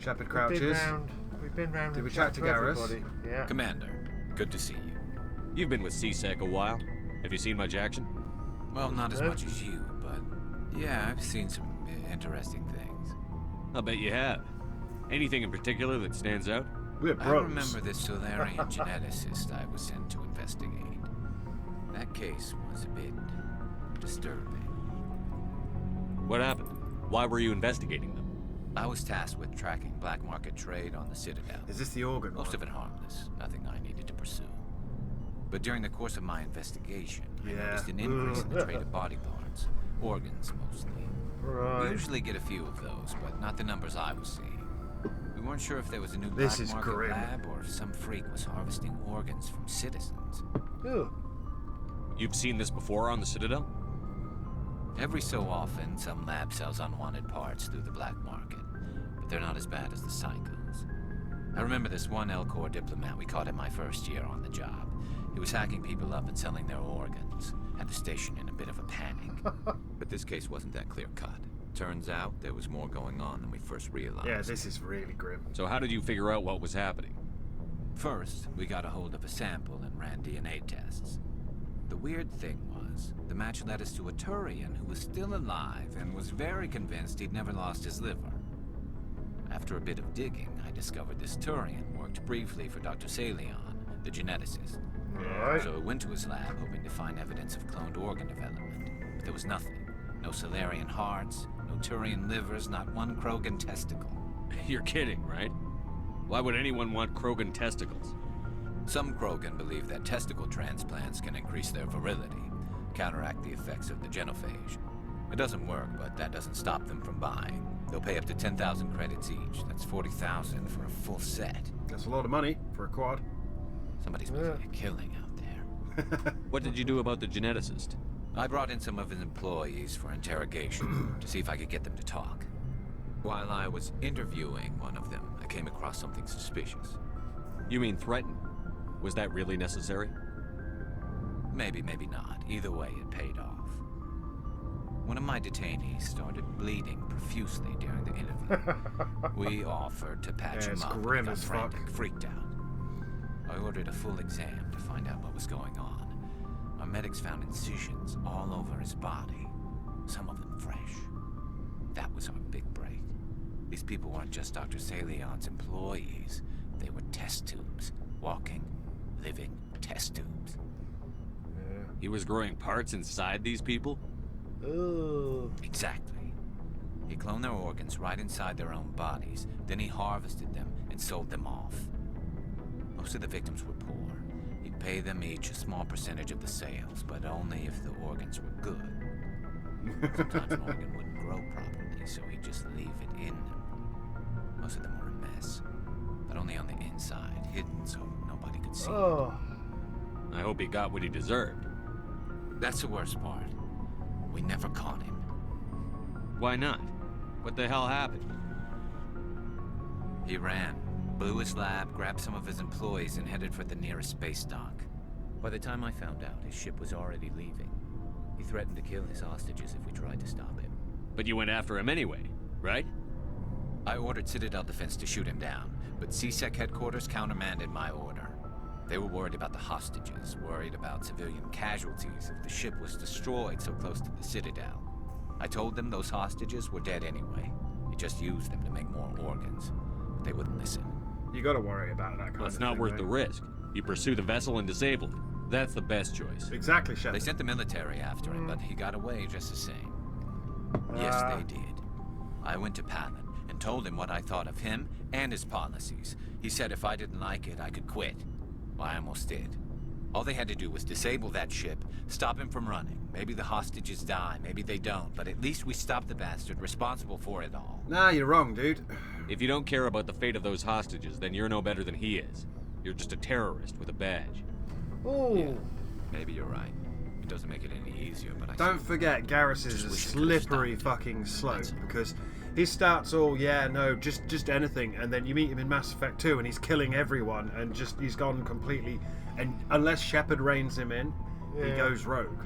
Shepard crouches. We've been round. Did we chat to Garrus? Everybody. Yeah. Commander, good to see you. You've been with CSEC a while. Have you seen much action? Well, not as much as you, but yeah, I've seen some interesting things. I'll bet you have. Anything in particular that stands out? We're I bros. remember this Solarian geneticist I was sent to investigate. That case was a bit disturbing. What happened? Why were you investigating them? I was tasked with tracking black market trade on the Citadel. Is this the organ? Most of it harmless, nothing I needed to pursue. But during the course of my investigation, I noticed an increase in the trade of body parts, organs mostly. Right. We usually get a few of those, but not the numbers I was seeing. We weren't sure if there was a new This black is market grim. lab or if some freak was harvesting organs from citizens. Ugh. You've seen this before on the Citadel? Every so often, some lab sells unwanted parts through the black market, but they're not as bad as the psychos. I remember this one L-Corps diplomat we caught in my first year on the job. He was hacking people up and selling their organs. Had the station in a bit of a panic. But this case wasn't that clear-cut. Turns out there was more going on than we first realized. Yeah, this is really grim. So how did you figure out what was happening? First, we got a hold of a sample and ran DNA tests. The weird thing was, the match led us to a Turian who was still alive and was very convinced he'd never lost his liver. After a bit of digging, I discovered this Turian worked briefly for Dr. Salion, the geneticist. Right. So I went to his lab hoping to find evidence of cloned organ development, but there was nothing. No Solarian hearts, no Turian livers, not one Krogan testicle. You're kidding, right? Why would anyone want Krogan testicles? Some Krogan believe that testicle transplants can increase their virility, counteract the effects of the genophage. It doesn't work, but that doesn't stop them from buying. They'll pay up to 10,000 credits each. That's 40,000 for a full set. That's a lot of money for a quad. Somebody's making a killing out there. What did you do about the geneticist? I brought in some of his employees for interrogation to see if I could get them to talk. While I was interviewing one of them, I came across something suspicious. You mean threatened? Was that really necessary? Maybe, maybe not. Either way, it paid off. One of my detainees started bleeding profusely during the interview. We offered to patch him it's up, grim but he as got fuck. frantic, freaked out. I ordered a full exam to find out what was going on. Our medics found incisions all over his body, some of them fresh. That was our big break. These people weren't just Dr. Salion's employees. They were test tubes. Walking, living test tubes. He was growing parts inside these people? Ugh. Exactly. He cloned their organs right inside their own bodies. Then he harvested them and sold them off. Most of the victims were poor. He'd pay them each a small percentage of the sales, but only if the organs were good. Sometimes an organ wouldn't grow properly, so he'd just leave it in them. Most of them were a mess, but only on the inside, hidden so nobody could see. Oh. I hope he got what he deserved. That's the worst part. We never caught him. Why not? What the hell happened? He ran, blew his lab, grabbed some of his employees, and headed for the nearest space dock. By the time I found out, his ship was already leaving. He threatened to kill his hostages if we tried to stop him. But you went after him anyway, right? I ordered Citadel Defense to shoot him down, but CSEC headquarters countermanded my order. They were worried about the hostages, worried about civilian casualties if the ship was destroyed so close to the Citadel. I told them those hostages were dead anyway. He just used them to make more organs. But they wouldn't listen. You gotta worry about that kind Well, of it's thing. not worth right? the risk. You pursue the vessel and disable it. That's the best choice. Exactly, They Shepard. sent the military after him, but he got away just the same. Yes, they did. I went to Palin and told him what I thought of him and his policies. He said if I didn't like it, I could quit. Well, I almost did. All they had to do was disable that ship, stop him from running. Maybe the hostages die, maybe they don't, but at least we stopped the bastard responsible for it all. Nah, you're wrong, dude. If you don't care about the fate of those hostages, then you're no better than he is. You're just a terrorist with a badge. Oh. Yeah, maybe you're right. It doesn't make it any easier, but I Don't forget, Garrus is Just a wish it could've slippery stopped. fucking slope That's all. because he starts all, yeah, no, just anything, and then you meet him in Mass Effect 2 and he's killing everyone and just he's gone completely. And unless Shepard reins him in, he Yeah. goes rogue.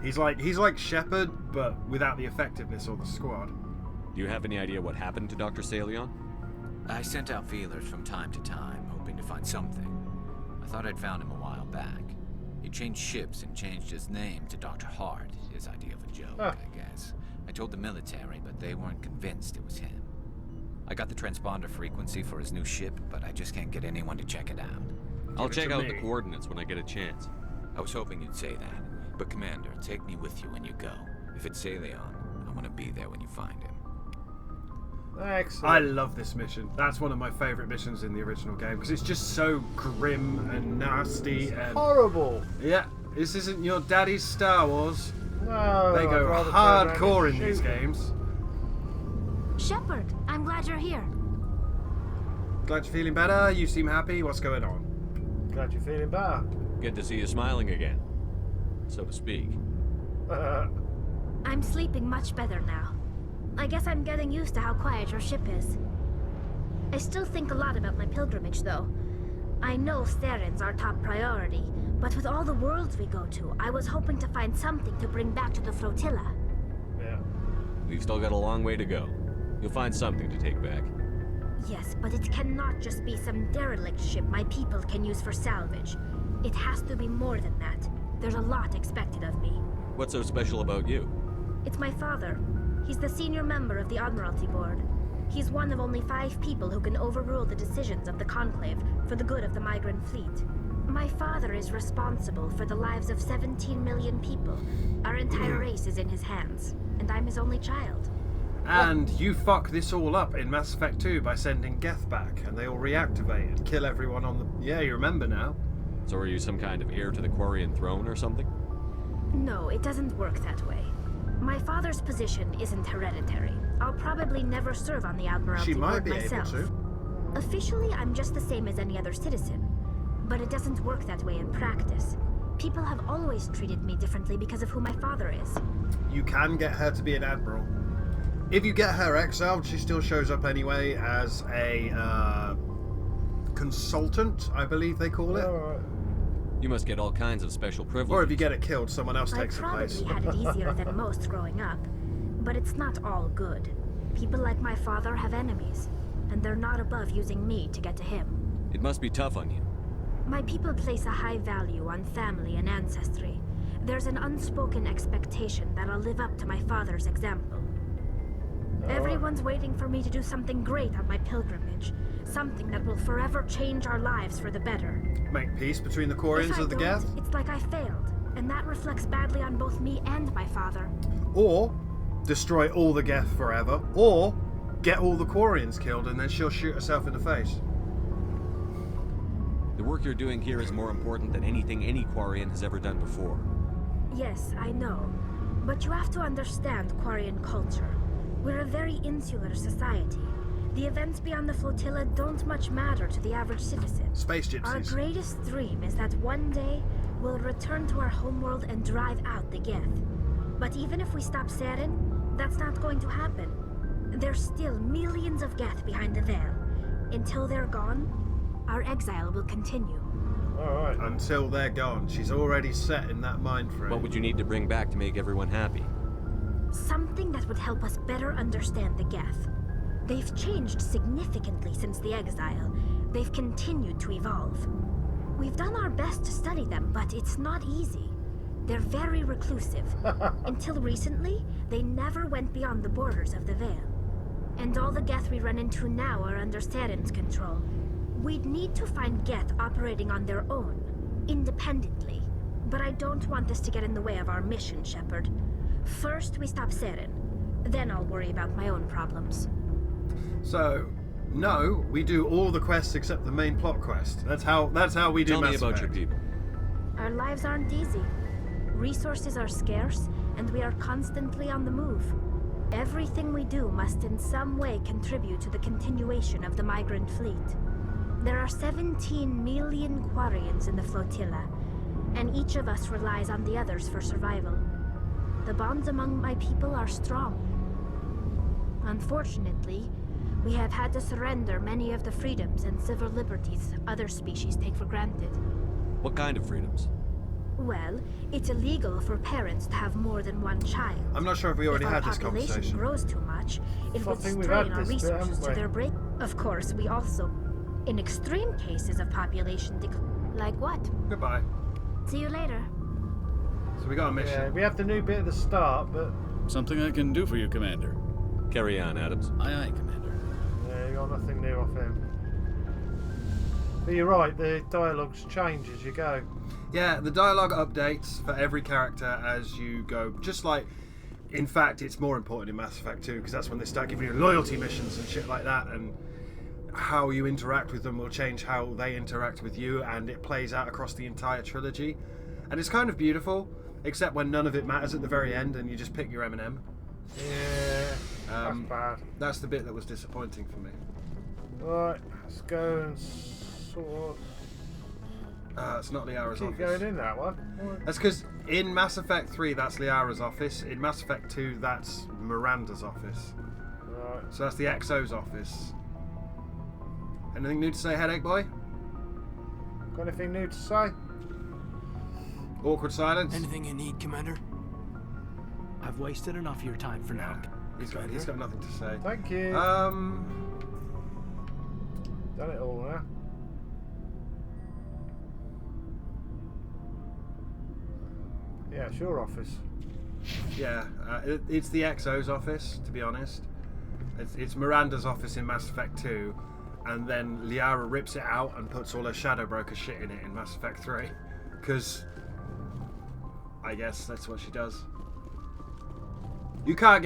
He's like Shepard, but without the effectiveness or the squad. Do you have any idea what happened to Dr. Salion? I sent out feelers from time to time, hoping to find something. I thought I'd found him a while back. He changed ships and changed his name to Dr. Hart, his idea of a joke, I guess. I told the military, but they weren't convinced it was him. I got the transponder frequency for his new ship, but I just can't get anyone to check it out. I'll it check to out me. the coordinates when I get a chance. I was hoping you'd say that, but Commander, take me with you when you go. If it's Salion, I want to be there when you find him. Excellent. I love this mission. That's one of my favourite missions in the original game because it's just so grim and nasty and Horrible. yeah. This isn't your daddy's Star Wars. No, They I'd go rather turn around hardcore and in these shoot. games. Shepard, I'm glad you're here. Glad you're feeling better. You seem happy. What's going on? Glad you're feeling better. Good to see you smiling again, so to speak. I'm sleeping much better now. I guess I'm getting used to how quiet your ship is. I still think a lot about my pilgrimage, though. I know Theron's our top priority, but with all the worlds we go to, I was hoping to find something to bring back to the flotilla. Yeah. We've still got a long way to go. You'll find something to take back. Yes, but it cannot just be some derelict ship my people can use for salvage. It has to be more than that. There's a lot expected of me. What's so special about you? It's my father. He's the senior member of the Admiralty Board. He's one of only 5 people who can overrule the decisions of the Conclave for the good of the migrant fleet. My father is responsible for the lives of 17 million people. Our entire race is in his hands, and I'm his only child. And you fuck this all up in Mass Effect 2 by sending Geth back, and they all reactivate and kill everyone on the... Yeah, you remember now. So are you some kind of heir to the Quarian throne or something? No, it doesn't work that way. My father's position isn't hereditary. I'll probably never serve on the Admiralty She might Board be myself. able to. Officially, I'm just the same as any other citizen. But it doesn't work that way in practice. People have always treated me differently because of who my father is. You can get her to be an admiral. If you get her exiled, she still shows up anyway as a consultant, I believe they call it. Alright. You must get all kinds of special privileges. Or if you get it killed, someone else I takes her place. probably had it easier than most growing up. But it's not all good. People like my father have enemies, and they're not above using me to get to him. It must be tough on you. My people place a high value on family and ancestry. There's an unspoken expectation that I'll live up to my father's example. Everyone's waiting for me to do something great on my pilgrimage. Something that will forever change our lives for the better. Make peace between the Quarians If I of the don't, Geth. it's like I failed. And that reflects badly on both me and my father. Or destroy all the Geth forever. Or get all the Quarians killed and then she'll shoot herself in the face. The work you're doing here is more important than anything any Quarian has ever done before. Yes, I know. But you have to understand Quarian culture. We're a very insular society. The events beyond the flotilla don't much matter to the average citizen. Space Our gypsies. greatest dream is that one day we'll return to our homeworld and drive out the Geth. But even if we stop Saren, that's not going to happen. There's still millions of Geth behind the veil. Until they're gone, our exile will continue. Alright. Until they're gone. She's already set in that mind frame. What would you need to bring back to make everyone happy? Something that would help us better understand the Geth. They've changed significantly since the exile. They've continued to evolve. We've done our best to study them, but it's not easy. They're very reclusive. Until recently, they never went beyond the borders of the Veil. And all the Geth we run into now are under Saren's control. We'd need to find Geth operating on their own, independently. But I don't want this to get in the way of our mission, Shepard. First, we stop Saren. Then I'll worry about my own problems. So, no, we do all the quests except the main plot quest. That's how we do Tell me Mass about your Effect. people. Our lives aren't easy. Resources are scarce, and we are constantly on the move. Everything we do must in some way contribute to the continuation of the migrant fleet. There are 17 million Quarians in the flotilla, and each of us relies on the others for survival. The bonds among my people are strong. Unfortunately, we have had to surrender many of the freedoms and civil liberties other species take for granted. What kind of freedoms? Well, it's illegal for parents to have more than one child. I'm not sure if we already If our had this population conversation. grows too much, it I would think we've strain had our this bit, resources haven't to we? their break. Of course, we also, in extreme cases of population decline. Like what? Goodbye. See you later. So we got a mission. Yeah, we have the new bit at the start, but Something I can do for you, Commander. Carry on, Adams. Aye, aye, Commander. yeah, you got nothing new off him. But you're right, the dialogues change as you go. Yeah, the dialogue updates for every character as you go. Just like, in fact, it's more important in Mass Effect 2 because that's when they start giving you loyalty missions and shit like that, and how you interact with them will change how they interact with you, and it plays out across the entire trilogy. And it's kind of beautiful, except when none of it matters at the very end and you just pick your M&M. Yeah, that's bad. That's the bit that was disappointing for me. Right, let's go and sort It's not Liara's keep office. going in that one. That's because in Mass Effect 3, that's Liara's office. In Mass Effect 2, that's Miranda's office. Right. So that's the XO's office. Anything new to say, Headache Boy? Got anything new to say? Awkward silence. Anything you need, Commander? I've wasted enough of your time for now. He's got nothing to say. Thank you. Um, Done it all now. Yeah, it's your office. yeah, it's the XO's office, to be honest. It's Miranda's office in Mass Effect 2, and then Liara rips it out and puts all her Shadow Broker shit in it in Mass Effect 3. Because I guess that's what she does. You cannot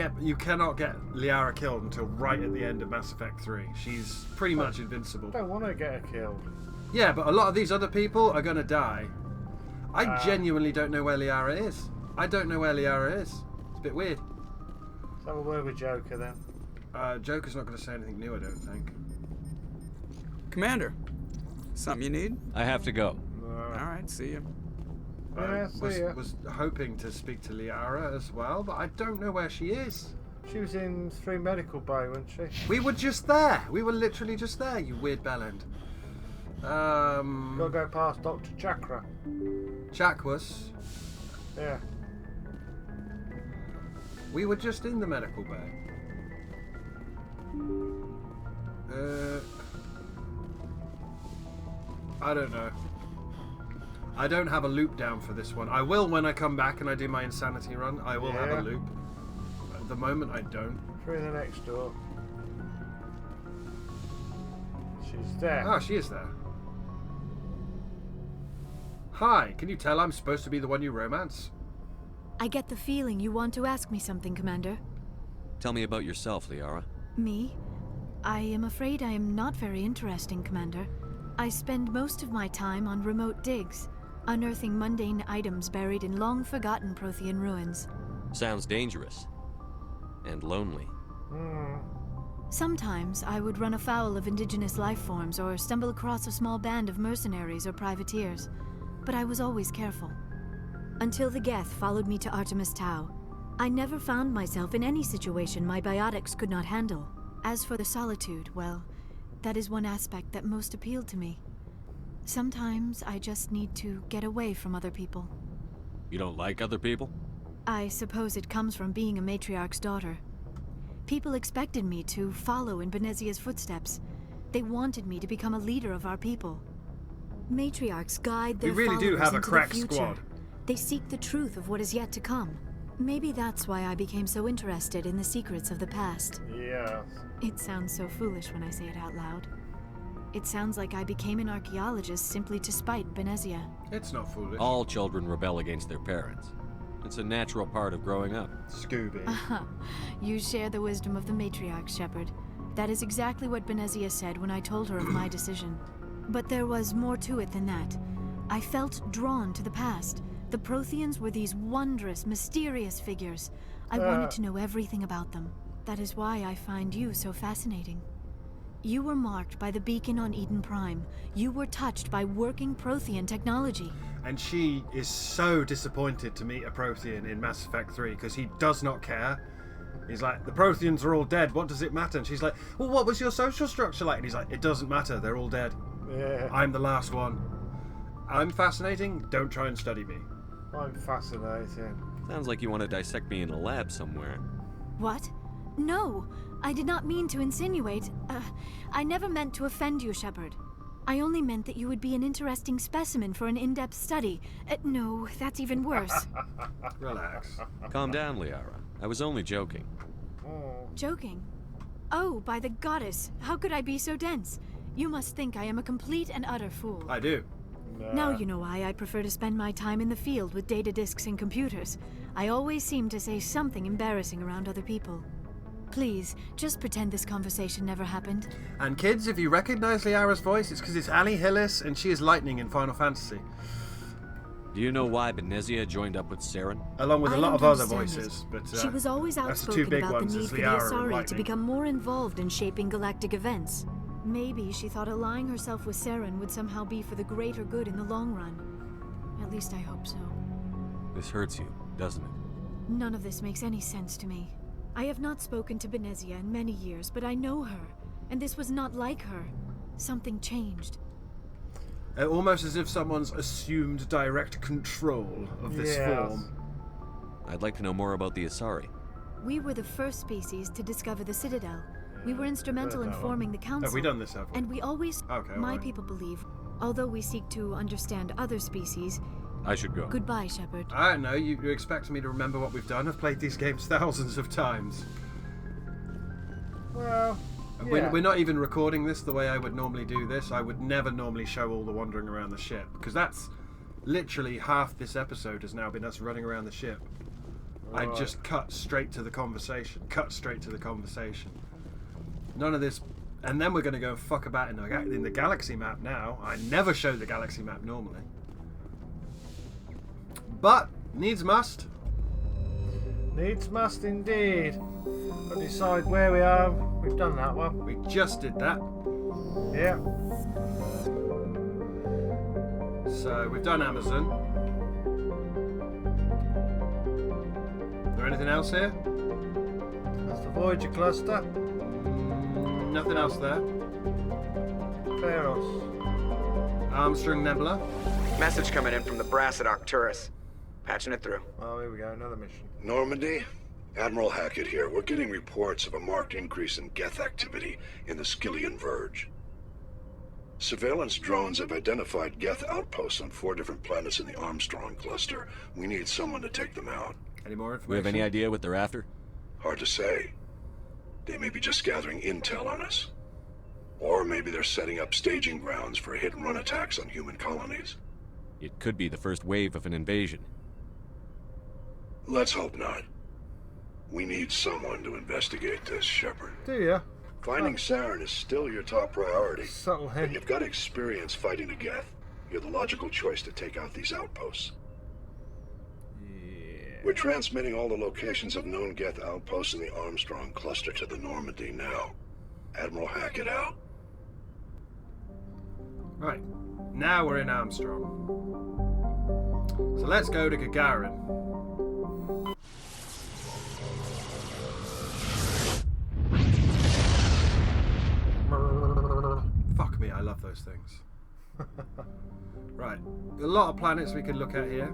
get Liara killed until right at the end of Mass Effect 3. She's pretty much invincible. Don't want to get her killed. Yeah, but a lot of these other people are gonna die. I genuinely don't know where Liara is. I don't know where Liara is. It's a bit weird. Let's have a word with Joker then. Joker's not going to say anything new, I don't think. Commander, something you need? I have to go. All right, see you. Yeah, see ya. Was hoping to speak to Liara as well, but I don't know where she is. She was in 3 Medical Bay, wasn't she? We were just there. We were literally just there, you weird bellend. Gotta go past Dr. Chakra. Chakwas. Yeah. We were just in the medical bay. I don't know. I don't have a loop down for this one. I will when I come back and I do my insanity run. I will have Yeah. a loop. At the moment, I don't. Through the next door. She's there. Ah, she is there. Hi, can you tell I'm supposed to be the one you romance? I get the feeling you want to ask me something, Commander. Tell me about yourself, Liara. Me? I am afraid I am not very interesting, Commander. I spend most of my time on remote digs, unearthing mundane items buried in long-forgotten Prothean ruins. Sounds dangerous. And lonely. Sometimes I would run afoul of indigenous life forms or stumble across a small band of mercenaries or privateers, but I was always careful. Until the Geth followed me to Artemis Tau, I never found myself in any situation my biotics could not handle. As for the solitude, well, that is one aspect that most appealed to me. Sometimes I just need to get away from other people. You don't like other people? I suppose it comes from being a matriarch's daughter. People expected me to follow in Benezia's footsteps. They wanted me to become a leader of our people. Matriarchs guide their We really do followers have a into crack the future. squad. They seek the truth of what is yet to come. Maybe that's why I became so interested in the secrets of the past. Yeah. It sounds so foolish when I say it out loud. It sounds like I became an archaeologist simply to spite Benezia. It's not foolish. All children rebel against their parents. It's a natural part of growing up. Scooby. You share the wisdom of the matriarch, Shepard. That is exactly what Benezia said when I told her of my decision. But there was more to it than that. I felt drawn to the past. The Protheans were these wondrous, mysterious figures. I wanted to know everything about them. That is why I find you so fascinating. You were marked by the beacon on Eden Prime. You were touched by working Prothean technology. And she is so disappointed to meet a Prothean in Mass Effect 3 because he does not care. He's like, the Protheans are all dead, what does it matter? And she's like, well, what was your social structure like? And he's like, it doesn't matter, they're all dead. Yeah. I'm the last one. I'm fascinating, don't try and study me. I'm fascinating. Sounds like you want to dissect me in a lab somewhere. What? No, I did not mean to insinuate. I never meant to offend you, Shepard. I only meant that you would be an interesting specimen for an in-depth study. No, that's even worse. Relax. Calm down, Liara. I was only joking. Joking? Oh, by the goddess, how could I be so dense? You must think I am a complete and utter fool. I do. Now you know why I prefer to spend my time in the field with data disks and computers. I always seem to say something embarrassing around other people. Please, just pretend this conversation never happened. And kids, if you recognize Liara's voice, it's because it's Ali Hillis and she is Lightning in Final Fantasy. Do you know why Benezia joined up with Saren? Along with a I lot of don't other understand voices. But She was always that's the two outspoken big about the ones, need is for the Liara and Asari to Lightning. become more involved in shaping galactic events. Maybe she thought allying herself with Saren would somehow be for the greater good in the long run. At least I hope so. This hurts you, doesn't it? None of this makes any sense to me. I have not spoken to Benezia in many years, but I know her, and this was not like her. Something changed. Almost as if someone's assumed direct control of this form. I'd like to know more about the Asari. We were the first species to discover the Citadel. We were instrumental in forming the Council. Have we done this, have we? And we always... Okay, my alright. people believe, although we seek to understand other species... I should go. Goodbye, Shepard. I don't know, you expect me to remember what we've done? I've played these games thousands of times. Well, And yeah. we're not even recording this the way I would normally do this. I would never normally show all the wandering around the ship, because that's literally half this episode has now been us running around the ship. I just cut straight to the conversation. None of this... And then we're going to go fuck about in the galaxy map now. I never show the galaxy map normally. But, needs must. Needs must indeed. But decide where we are. We've done that one. We just did that. Yeah. So, we've done Amazon. Is there anything else here? That's the Voyager cluster. Nothing else there. Pharos. Armstrong Nebula. Message coming in from the brass at Arcturus. Patching it through. Oh, here we go. Another mission. Normandy? Admiral Hackett here. We're getting reports of a marked increase in Geth activity in the Skyllian Verge. Surveillance drones have identified Geth outposts on 4 different planets in the Armstrong cluster. We need someone to take them out. Any more information? We have any idea what they're after? Hard to say. They may be just gathering intel on us. Or maybe they're setting up staging grounds for hit-and-run attacks on human colonies. It could be the first wave of an invasion. Let's hope not. We need someone to investigate this, Shepard. Do ya? Finding Saren is still your top priority. Subtle And hint. you've got experience fighting the Geth. You're the logical choice to take out these outposts. We're transmitting all the locations of known Geth outposts in the Armstrong cluster to the Normandy now. Admiral Hackett out. Right. Now we're in Armstrong. So let's go to Gagarin. Fuck me, I love those things. Right. A lot of planets we could look at here.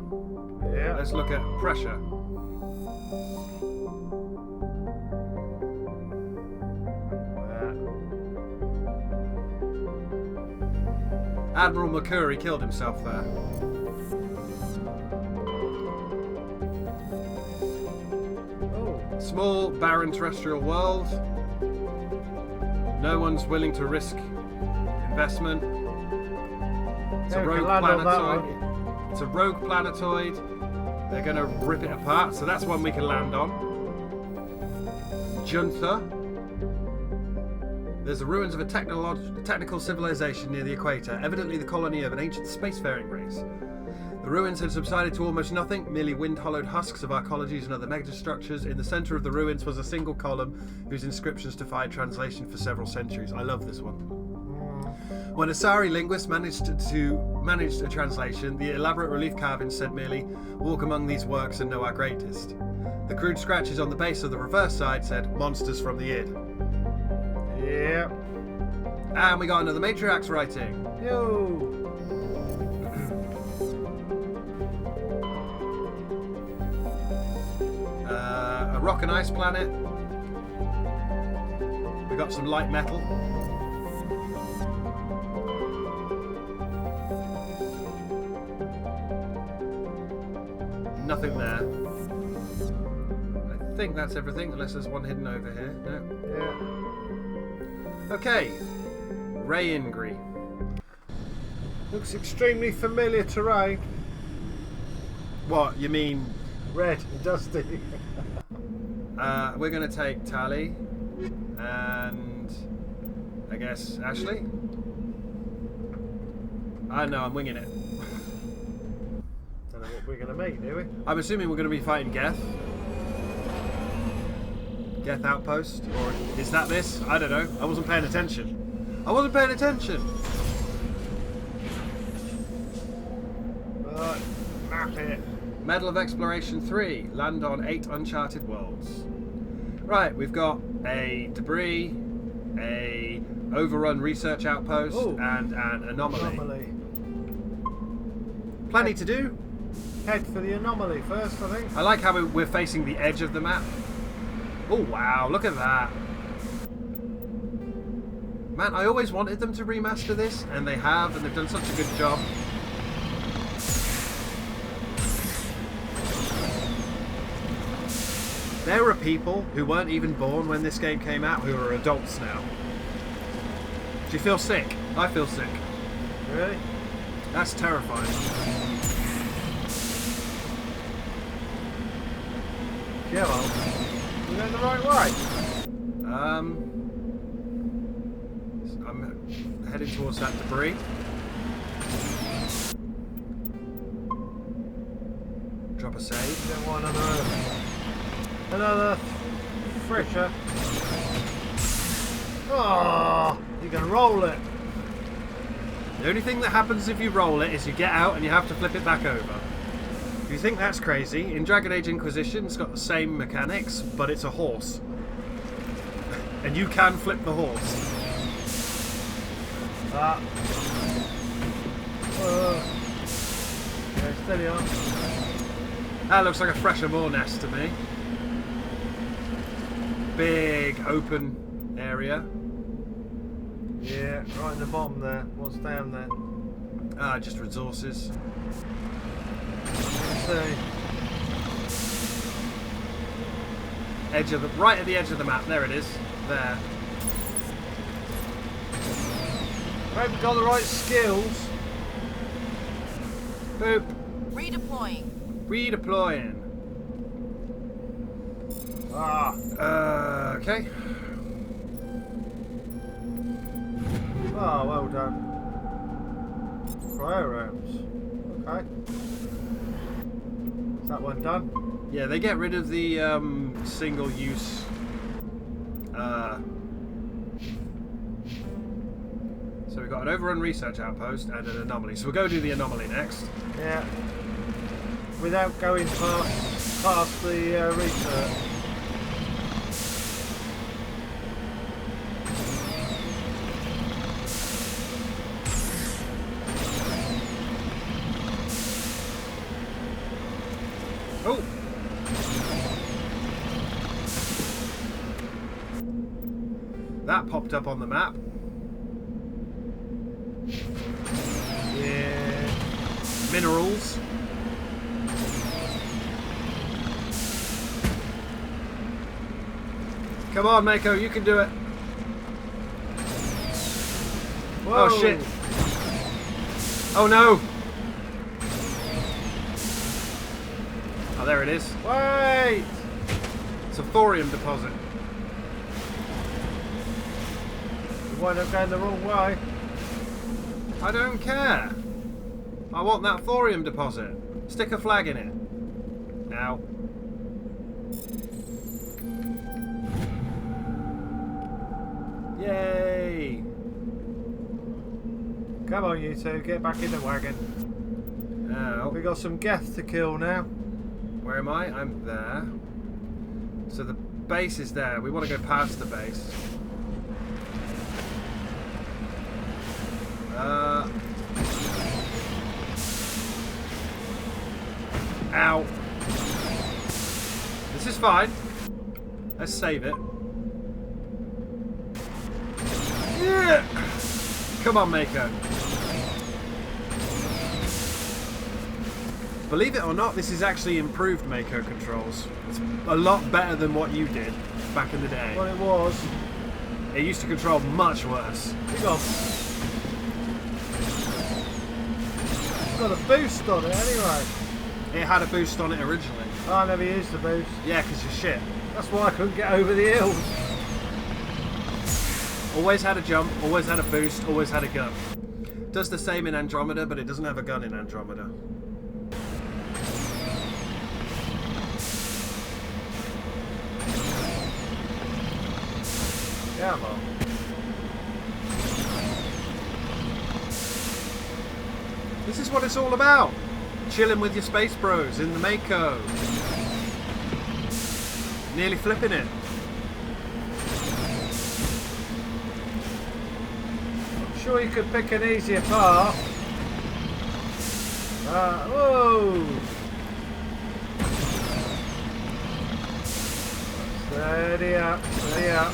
Yeah. Let's look at pressure. Admiral McCurry killed himself there. Oh, Small, barren terrestrial world. No one's willing to risk investment. It's a yeah, we rogue can land on that planetoid. one. It's a rogue planetoid. They're going to rip it apart, so that's one we can land on. Juntha. There's the ruins of a technical civilization near the equator, evidently the colony of an ancient spacefaring race. The ruins had subsided to almost nothing, merely wind-hollowed husks of arcologies and other megastructures. In the centre of the ruins was a single column whose inscriptions defied translation for several centuries. I love this one. When Asari linguists managed a translation, the elaborate relief carvings said merely, "Walk among these works and know our greatest." The crude scratches on the base of the reverse side said, "Monsters from the id." Yeah. And we got another matriarch's writing. Yo. rock and ice planet. We got some light metal. Nothing there. I think that's everything, unless there's one hidden over here. No. Yeah. Okay. Rayingry. Looks extremely familiar terrain. What, you mean? Red and dusty. We're going to take Tally and I guess Ashley. I know, I'm winging it. Don't know what we're going to meet, do we? I'm assuming we're going to be fighting Geth. Geth Outpost, or is that this? I don't know. I wasn't paying attention. I wasn't paying attention. Right, map it. Medal of Exploration 3. Land on 8 uncharted worlds. Right, we've got a debris, a overrun research outpost, and an anomaly. Plenty to do. Head for the anomaly first, I think. I like how we're facing the edge of the map. Oh wow, look at that. Man, I always wanted them to remaster this, and they have, and they've done such a good job. There are people who weren't even born when this game came out who are adults now. Do you feel sick? I feel sick. Really? That's terrifying. Yeah, well, we're going the right way. I'm heading towards that debris. Drop a save. Don't want another fresher. Oh, you can roll it. The only thing that happens if you roll it is you get out and you have to flip it back over. If you think that's crazy, in Dragon Age Inquisition it's got the same mechanics, but it's a horse. And you can flip the horse. Yeah, steady on. That looks like a fresher moor nest to me. Big open area. Yeah, right in the bottom there. What's down there? Just resources. Let's see. Edge of the right at the edge of the map. There it is. There. I haven't got the right skills. Boop. Redeploying. Redeploying. Okay. Oh, well done. Cryo-rounds. Okay. Is that one done? Yeah, they get rid of the single-use. So we've got an overrun research outpost and an anomaly. So we'll go do the anomaly next. Yeah. Without going past the research. Oh! That popped up on the map. Yeah. Minerals. Come on, Mako, you can do it. Whoa. Oh shit. Oh no. Oh, there it is. Wait! It's a thorium deposit. You wind up going the wrong way. I don't care. I want that thorium deposit. Stick a flag in it. Now. Yay! Come on, you two, get back in the wagon. Now. We got some Geth to kill now. Where am I? I'm there. So the base is there. We want to go past the base. Ow. This is fine. Let's save it. Yeah! Come on, Mako. Believe it or not, this is actually improved Mako controls. It's a lot better than what you did back in the day. Well, it was. It used to control much worse. Hang on. It's got a boost on it anyway. It had a boost on it originally. I never used the boost. Yeah, because you're shit. That's why I couldn't get over the hill. Always had a jump, always had a boost, always had a gun. Does the same in Andromeda, but it doesn't have a gun in Andromeda. Yeah, man. This is what it's all about. Chilling with your space bros in the Mako. Nearly flipping it. I'm sure you could pick an easier path. Whoa! Steady up, steady up.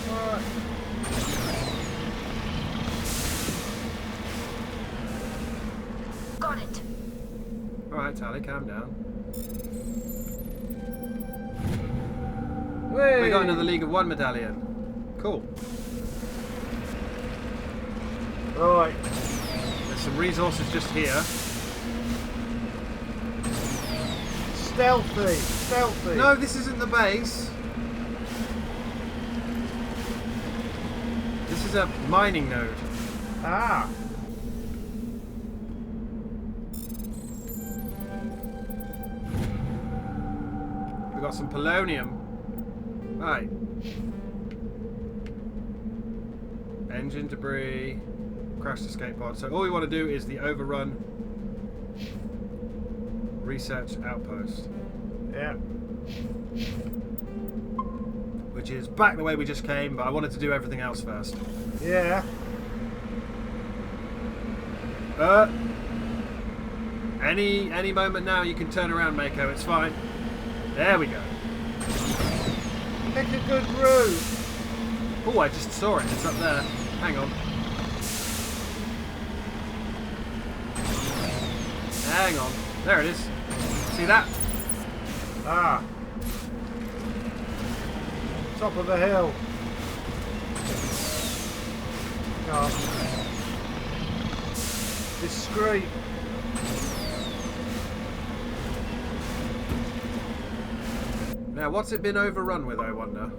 Alright. Got it. Alright, Tally, calm down. Whee! We got another League of One medallion. Cool. Right. There's some resources just here. Stealthy, stealthy. No, this isn't the base. This is a mining node. Ah. We got some polonium. Right. Engine debris. Crashed escape pod. So all we want to do is the overrun research outpost. Yeah. Which is back the way we just came, but I wanted to do everything else first. Yeah. Any moment now you can turn around, Mako, it's fine. There we go. Pick a good route. Oh, I just saw it. It's up there. Hang on. Hang on. There it is. See that? Ah. Top of the hill. God. Discreet. Now, what's it been overrun with, I wonder?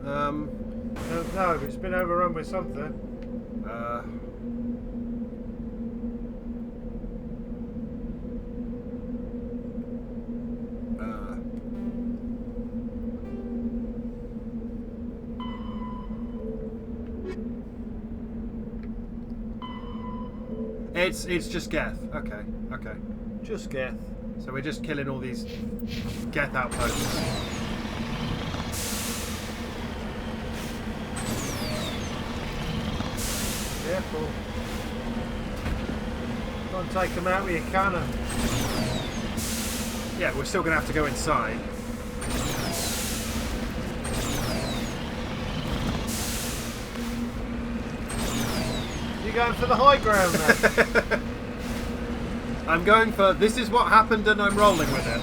Don't know, but it's been overrun with something. It's just Geth. Okay, okay. Just Geth. So we're just killing all these Geth outposts. Careful. Don't take them out with your cannon. Yeah, we're still going to have to go inside. You going for the high ground then? I'm going for this is what happened and I'm rolling with it.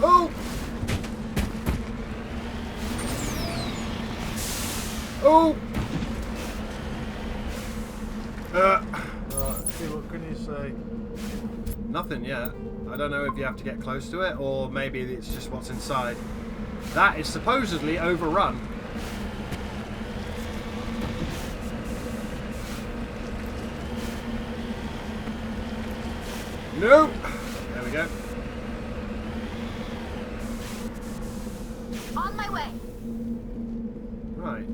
Oh! Oh! Right, see, what can you say? Nothing yet. I don't know if you have to get close to it or maybe it's just what's inside. That is supposedly overrun. No! There we go. On my way. Right.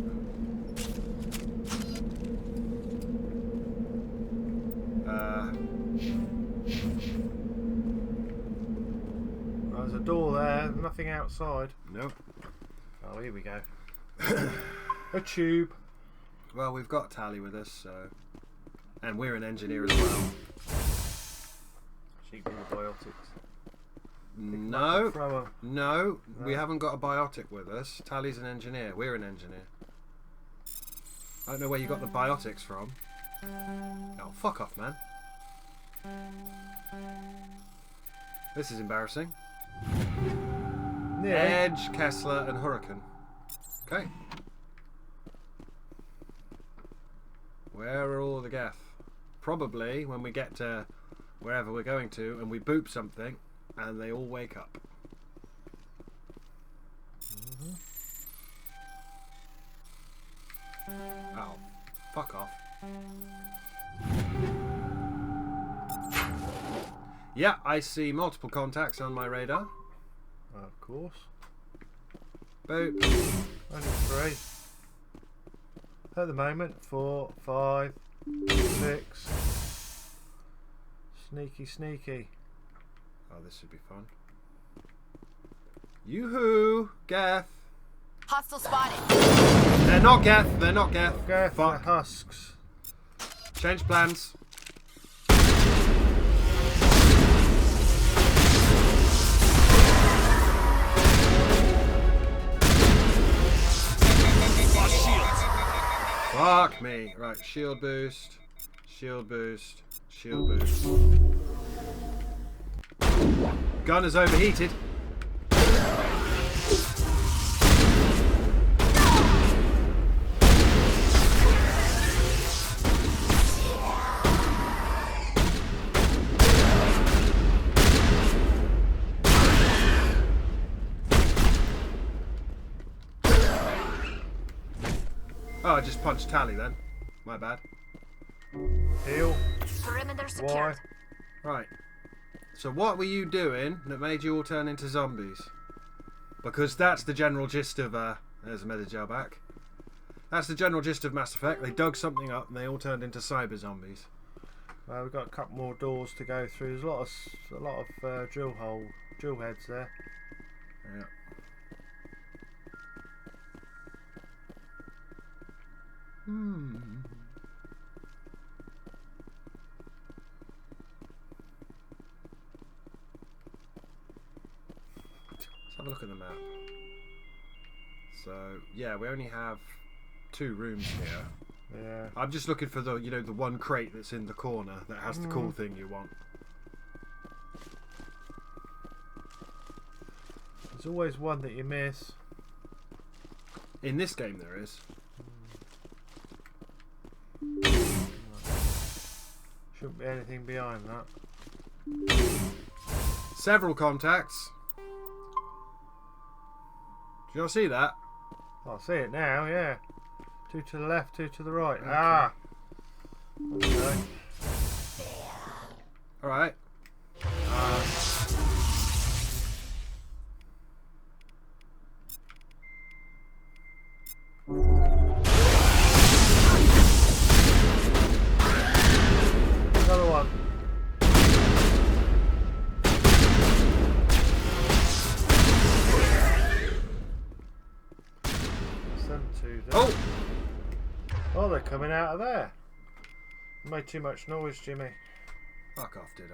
There's a door there, nothing outside. Nope. Oh, here we go. A tube. Well, we've got Tally with us, so... And we're an engineer as well. Cheap antibiotics. No, Throw 'em. no, we haven't got a biotic with us. Tally's an engineer. We're an engineer. I don't know where you got the biotics from. Oh, fuck off, man. This is embarrassing. Yeah. Edge, Kessler, and Hurricane. Okay. Where are all the Geth? Probably when we get to wherever we're going to and we boop something and they all wake up. Oh, fuck off. Yeah, I see multiple contacts on my radar. Of course. Boop. Only 3. At the moment, 4, 5, 6. Sneaky, sneaky. Oh, this should be fun. Yoo-hoo! Geth! Hostile spotted. They're not Geth! They're not Geth! Go for the Fuck. husks. Change plans. Fuck me. Right, shield boost. Shield boost. Shield boost. Gun is overheated. Oh, I just punched Tally then. My bad. Heal. Perimeter Why? secured. Right. So what were you doing that made you all turn into zombies? Because that's the general gist of there's a Medagel back. That's the general gist of Mass Effect. They dug something up and they all turned into cyber zombies. We've got a couple more doors to go through. There's a lot of drill heads there. Yeah. Let's have a look at the map. So yeah, we only have 2 rooms here. Yeah. I'm just looking for the the one crate that's in the corner that has the cool thing you want. There's always one that you miss. In this game there is. Shouldn't be anything behind that. Several contacts. Do you not see that? I see it now, yeah. 2 to the left, 2 to the right. Okay. Ah! Okay. Alright. Another one. Send 2 there. Oh! Oh, they're coming out of there. Made too much noise, Jimmy. Fuck off, did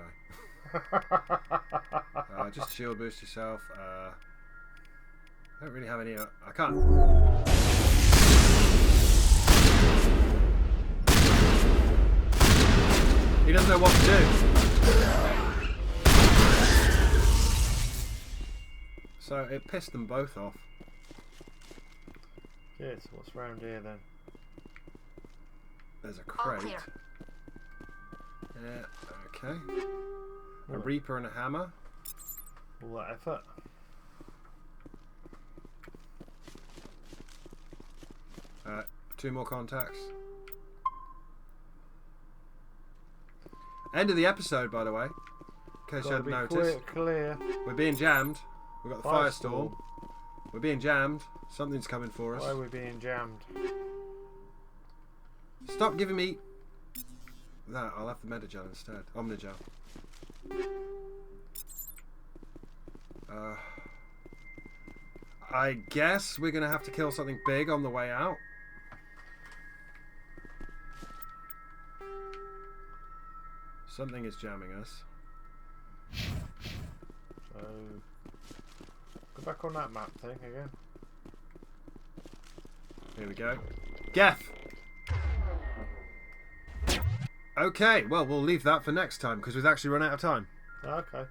I? Just shield boost yourself. I don't really have any. I can't. He doesn't know what to do. So it pissed them both off. Yeah, so what's round here then? There's a All crate. clear. Yeah, okay. A Reaper and a hammer. All that effort. Two more contacts. End of the episode, by the way. In case you hadn't noticed. Clear. We're being jammed. We've got the firestorm. We're being jammed. Something's coming for us. Why are we being jammed? Stop giving me that. I'll have the Medagel instead. Omnigel. I guess we're going to have to kill something big on the way out. Something is jamming us. go back on that map thing again. Here we go. Geth! Okay, well, we'll leave that for next time because we've actually run out of time. Okay.